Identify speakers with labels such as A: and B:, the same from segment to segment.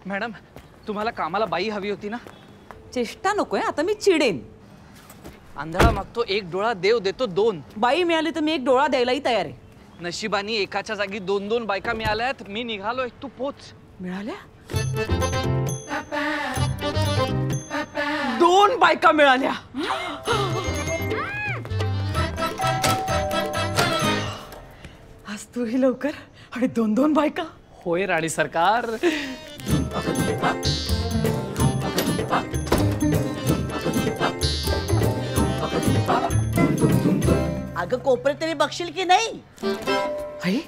A: Madam तुम्हाला कामाला बाई हवी होती ना?
B: चेष्टा नकोय, आता मी चिडेन.
A: आंधळा मागतो एक डोळा, देव देतो दोन.
B: बाई मिळाली तर मी एक डोळा द्यायलाही तयार आहे.
A: नशिबानी एकाच्या जागी दोन दोन बायका मिळाल्यात. मी निघालोय, तू पोच.
B: मिळाल्या? 2 बायका मिळाल्या. आज तूही लवकर आणि 2 बायका.
A: होय राणी सरकार.
C: अगं कोपरे तरी बघशील की नाही?
B: नाही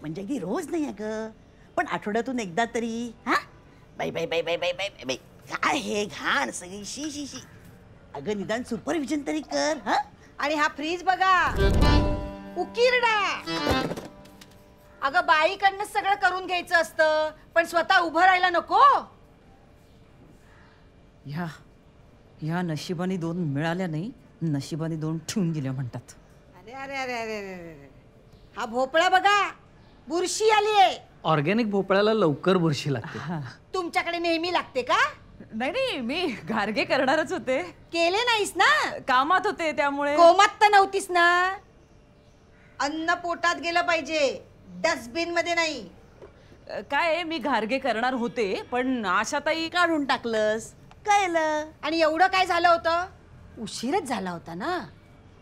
C: म्हणजे अगदी रोज नाही अगं, पण आठवड्यातून एकदा तरी. हा बाई बाई बाई बाई बाई बाई बाई काय हे घाण सगळी, शी शी शी. अगं निदान सुपरविजन तरी कर. हा
D: आणि हा फ्रीज बघा, उकिरडा. अगं बाईकडनं सगळं करून घ्यायचं असतं, पण स्वतः उभं राहायला नको.
B: या नशिबाने 2 मिळाल्या नाही, नशिबाने 2 ठेवून दिल्या म्हणतात.
D: अरे अरे अरे अरे अरे, हा भोपळा बघा, बुरशी आलीये.
A: ऑर्गॅनिक भोपळ्याला लवकर बुरशी लागते.
D: तुमच्याकडे नेहमी लागते का?
B: नाही, मी घारगे करणारच होते.
D: केले नाहीस ना?
B: कामात होते त्यामुळे.
D: कोमात तर नव्हतीस ना? अन्न पोटात गेलं पाहिजे, डस्टबिन मध्ये नाही.
B: काय मी घारगे करणार होते, पण आशाताई
C: काढून टाकलंस कायलं.
D: आणि एवढं काय झालं होतं? उशीरच झाला होता ना,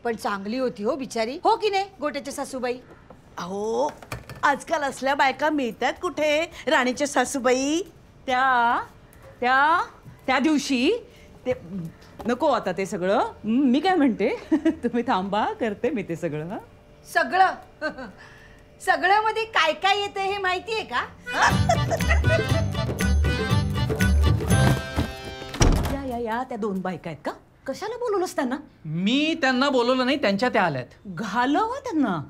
D: पण चांगली होती हो बिचारी. हो की नाही गोट्याच्या सासूबाई?
C: अहो आजकाल असल्या बायका मिळतात कुठे राणीच्या सासूबाई?
B: त्या दिवशी ते नको आता ते सगळं. मी काय म्हणते, तुम्ही थांबा, करते मी ते सगळं.
D: सगळं सगळं मध्ये काय काय येतं हे माहितीये का?
B: या त्या 2 बायका आहेत का? कशाला बोलवलंस त्यांना?
A: मी त्यांना बोलवलं नाही, त्यांच्या त्या आल्यात.
B: घालवा त्यांना.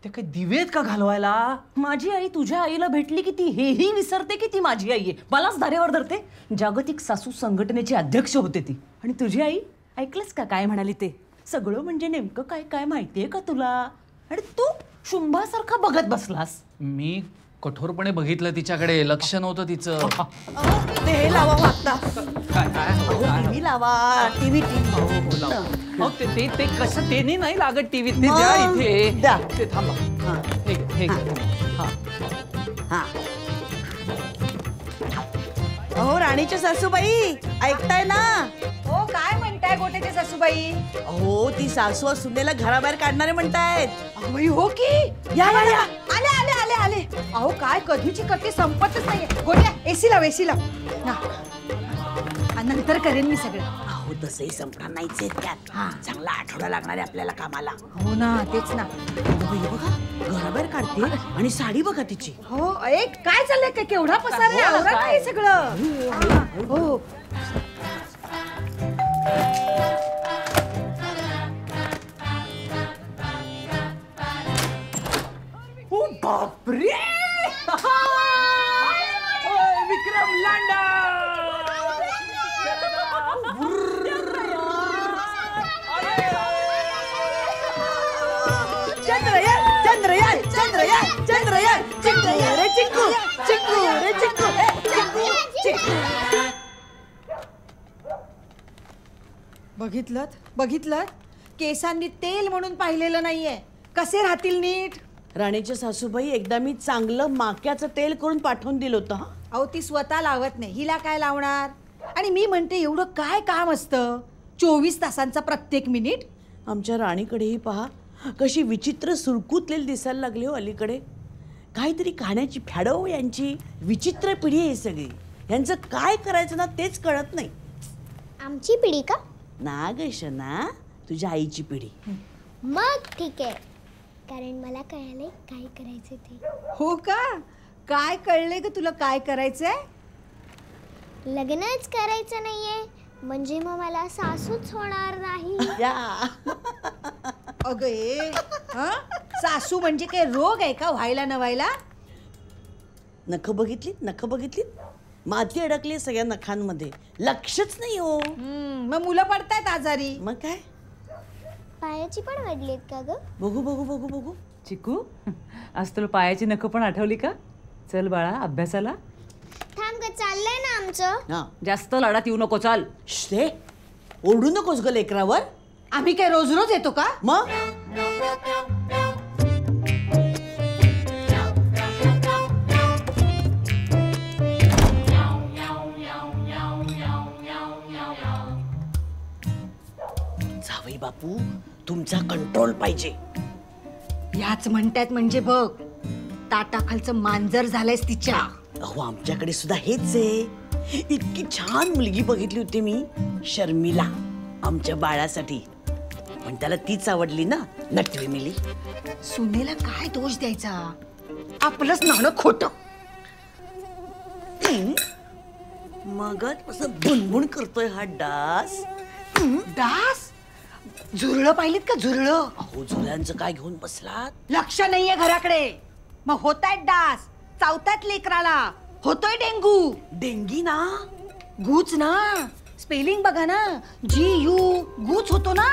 A: ते काही दिवेत का घालवायला?
B: माझी आई तुझ्या आईला भेटली की ती हेही विसरते की ती माझी आई आहे. मलाच धारेवर धरते. जागतिक सासू संघटनेची अध्यक्ष होते ती. आणि तुझी आई ऐकलंस का काय म्हणाली ते? सगळं म्हणजे नेमकं काय काय माहितीये का तुला? आणि तू शुंभासारखा बघत बसलास.
A: मी कठोरपणे बघितलं तिच्याकडे, लक्ष नव्हतं तिचं.
C: ते लावा वागता.
A: काय
C: टीव्ही लावा, टीव्ही
A: ते कसं ते नाही लागत टीव्हीत. ते द्या इथे.
C: द्या.
A: ते थांबा. हे
C: हा. अहो राणीच्या सासूबाई ऐकताय ना?
D: हो काय म्हणताय गोट्याच्या सासूबाई?
C: अहो ती सासू सुनेला घराबाहेर काढणारे म्हणतायत.
D: हो की?
C: या
D: आले आले आले आले. अहो काय कधीची कधी संपतच नाहीये. गोट्या एसी लाव, एसी लाव. नंतर करेन मी सगळं.
C: अहो तसंही संपणार नाहीच आहेत त्यात. चांगला आठवडा लागणार आहे आपल्याला कामाला.
D: हो ना, तेच ना.
C: बघा घराबाहेर काढते आणि साडी बघा तिची.
D: हो एक काय चाललंय काय? केवढा पसार आहे, आवरा काय सगळं. हो
B: बापरे. विक्रम लांडा.
C: चंद्रयान चंद्रयान चंद्रयान चंद्रयान चिक्कू रे चिक्कू चिक्कू रे चिक्कू चिक्कू.
D: बघितलं केसांनी तेल म्हणून पाहिलेलं नाहीये. कसे राहतील नीट?
C: राणीच्या सासूबाई एकदा मी चांगलं माक्याचं तेल करून पाठवून दिलं होतं.
D: अहो ती स्वतः लावत नाही, हिला काय लावणार? आणि मी म्हणते एवढं काय काम असतं 24 तासांचा प्रत्येक मिनिट?
C: आमच्या राणीकडेही पहा कशी विचित्र सुरकुतलेली दिसायला लागली हो अलीकडे. काहीतरी खाण्याची फॅडो यांची. विचित्र पिढी आहे सगळी. यांचं काय करायचं ना तेच कळत नाही.
E: आमची पिढी का?
C: ना गशना तुझ्या आईची पिढी.
E: मग ठीक आहे, कारण मला कळलंय काय करायचं ते.
D: हो का? काय कळले ग तुला काय करायचंय?
E: लग्नच करायचं नाहीये म्हणजे मग मला सासूच होणार नाही.
D: अगे सासू म्हणजे काय रोग आहे का व्हायला न व्हायला?
C: नख बघितलीत? माती अडकली सगळ्या नखांमध्ये, लक्षच नाही हो.
D: मग मुलं पडतायत आजारी.
C: मग काय?
E: पायाची पण वाढलीत का ग?
C: बघू.
B: चिकू, आज तुला पायाची नख पण आठवली का? चल बाळा अभ्यासाला.
E: थांब ग चाललंय ना आमचं.
C: हा
B: जास्त लाडात येऊ नको, चाल.
C: श्रे, ओरडू नकोस ग लेकरावर.
D: आम्ही काय रोज रोज येतो का?
C: मग जावई बापू, तुमचा कंट्रोल पाहिजे.
D: याच म्हणतात म्हणजे बघ, ताटाखालचं मांजर झालंयस तिच्या.
C: अहो, आमच्याकडे सुद्धा हेच आहे. इतकी छान मुलगी बघितली होती मी, शर्मिला, आमच्या बाळासाठी. पण त्याला तीच आवडली ना, नटवी मिली.
D: सुनेला काय दोष द्यायचा? आपलंच नाणं खोटं.
C: मग असं बुणबुण करतोय हा डास.
D: डास? झुरळं पाहिलीत का? झुरळं.
C: अहो, झुऱ्यांचं काय घेऊन बसलात?
D: लक्ष नाहीये घराकडे. मग होतायत डास, चावतायत लेकराला, होतोय डेंगू.
C: डेंगी ना?
D: गूच ना, स्पेलिंग बघा ना, GU, गूच होतो ना.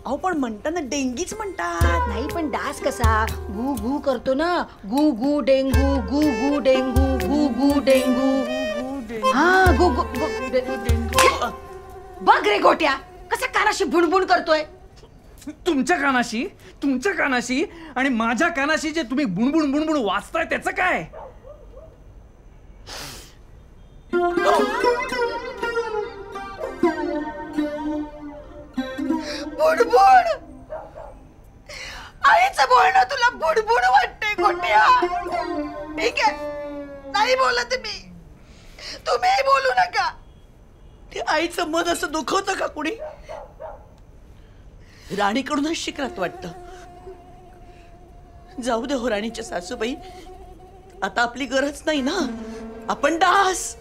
C: अहो, पण म्हणताना डेंगीच म्हणतात.
D: नाही पण डास कसा गू गू करतो ना, गू गू डेंगू, गू गू डेंगू, गू गू डेंगू. हा, गू गू डेंगू. बघ रे गोट्या, कसा कानाशी बुणबुण करतोय.
A: तुमच्या कानाशी आणि माझ्या कानाशी जे तुम्ही बुणबुण बुणबुण वाचताय त्याचं काय?
D: बुडबुड. आईचं बोलणं तुला बुडबुड वाटते गोट्या. ठीक आहे, नाही बोलत मी, तुम्ही बोलू नका.
C: ते आईचं मन असं दुखवतं का कुणी? राणीकडूनच शिकत वाटतं. जाऊ दे हो राणीच्या सासूबाई, आता आपली गरज नाही ना. आपण डास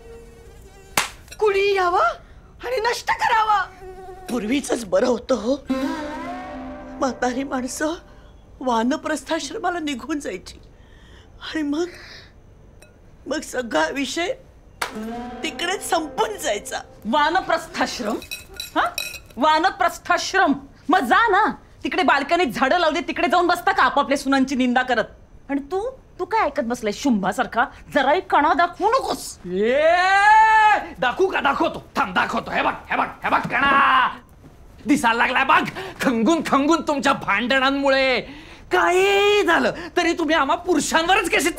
D: कुणी यावं आणि नष्ट करावं.
C: पूर्वीच बरं होतं हो. म्हातारी माणसं वानप्रस्थाश्रमाला निघून जायची आणि मग सगळा विषय तिकडेच संपून जायचा.
B: वानप्रस्थाश्रम? हा, वानप्रस्थाश्रम. मग जा ना, तिकडे बाल्कनीत झाडं लावली, तिकडे जाऊन बसता का आपापल्या सुनांची निंदा करत? आणि तू काय ऐकत बसलाय शुंभासारखा? जराही कणा दाखवू नकोस.
A: दाखवू का? दाखवतो, थांब दाखवतो. हे बघ कणा दिसायला लागलाय बघ. खंगून तुमच्या भांडणांमुळे काही झालं तरी तुम्ही आम्हा पुरुषांवरच कसे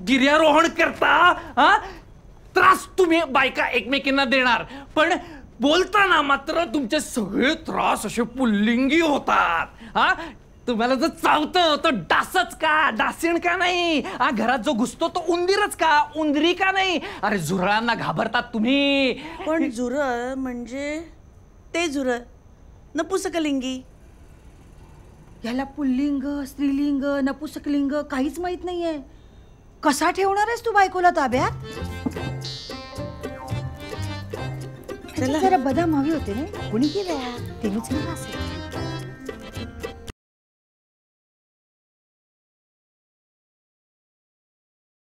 A: गिर्यारोहण करता. हा, त्रास तुम्ही बायका एकमेकींना देणार, पण बोलताना मात्र तुमचे सगळे त्रास असे पुल्लिंगी होतात. हा, तुम्हाला जर चावतं तर डासच का, डासीण का नाही? हा, घरात जो घुसतो तो उंदीरच का, उंदरी का नाही? अरे, झुरळांना घाबरतात तुम्ही.
C: पण झुरळ म्हणजे ते झुरळ नपुसकलिंगी.
D: याला पुल्लिंग, स्त्रीलिंग, नपुसकलिंग काहीच माहित नाहीये. कसा ठेवणार आहेस तू बायकोला ताब्यात? जरा बदाम हवी होते ना, कुणी केल्या? ते असेल.